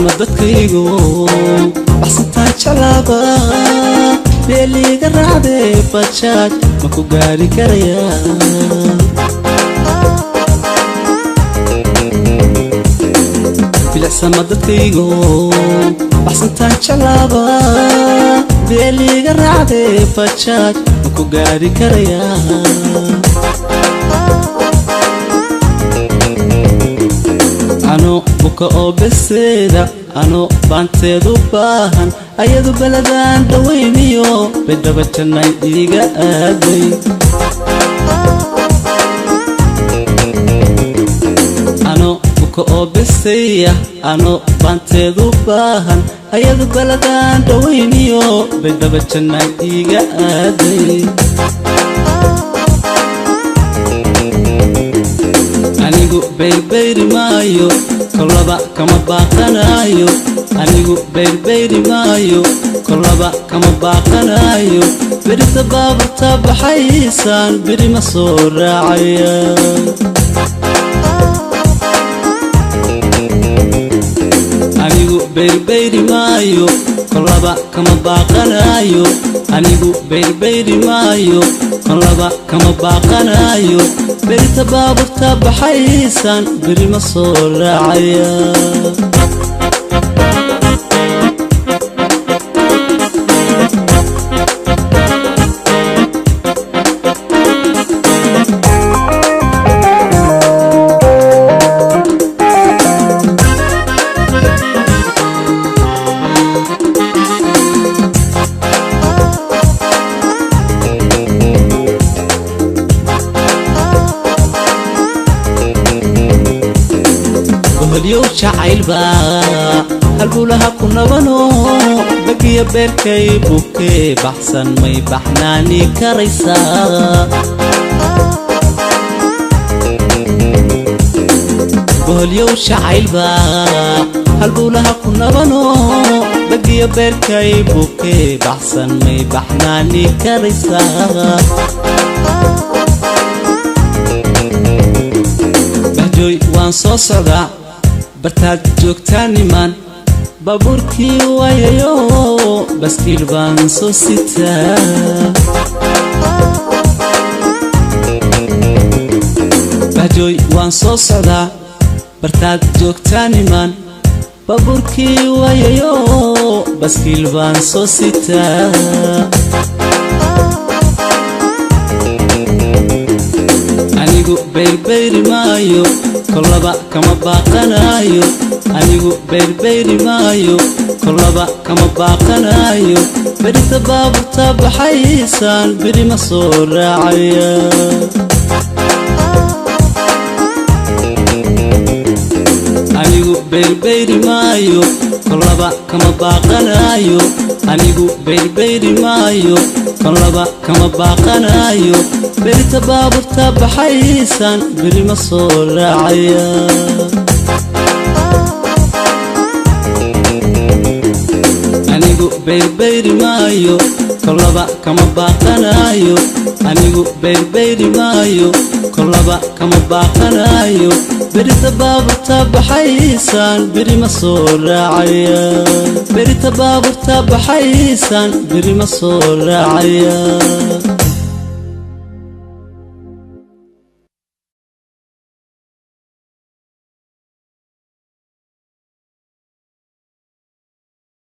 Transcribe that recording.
dadkaygu baxsantaan jalaaba beeliga raacday bajaaj ma ku gaari karayaa bilacsama dadkaygu baxsantaan jalaaba beeliga raacday bajaaj ma ku gaari karayaa ano buka oo beseeda ano baanteedu baahan ayadu baladaan dhawayniyo bedaba jannay iga aaday ano buka oo beseeya ano baanteedu baahan ayadu baladaan dhawayniyo bedaba jannay iga aaday anigu beerbeeri maayo kolaba kama baaqanayo anigu beerbeeri maayo kolaba kama baaqanayo berita baaburta baxaysaan beri ma soo raacaya anigu beerbeeri maayo kolaba kama baaqanayo anigu beerbeeri maayo kolaba kama baaqanayo berita baaburta baxaysaan beri ma soo raacaya اليوم شعيل با هالبولها كنا بنو بقي بيركي بوكي بحسن ما يبحناني كريسا اليوم شعيل با هالبولها كنا بنو بقي بيركي بوكي بحسن ما يبحناني كريسا بهجوي وان صوصعدا برتاد joogtaan iman baabuurkii waayayo baskiil baan soo sitaa baajoy waan soo socdaa bartaad joogtaan iman baabuurkii waayayo baskiil baan soo sitaa anigu beerbeeri maayo kolaba kama baaqanayo anigu beerbeeri maayo kolaba kama baaqanayo berita baaburta baxaysaan beri ma soo raacaya anigu beerbeeri maayo kolaba kama baaqanayo anigu beerbeeri maayo kolaba kama baaqanayo berita baaburta baxaysaan beri ma soo raacaya anigu beerbeeri maayo kolaba kama baaqanayo anigu beerbeeri maayo kolaba kama baaqanayo berita baaburta baxaysaan beri ma soo raacaya berita baaburta baxaysaan beri ma soo raacaya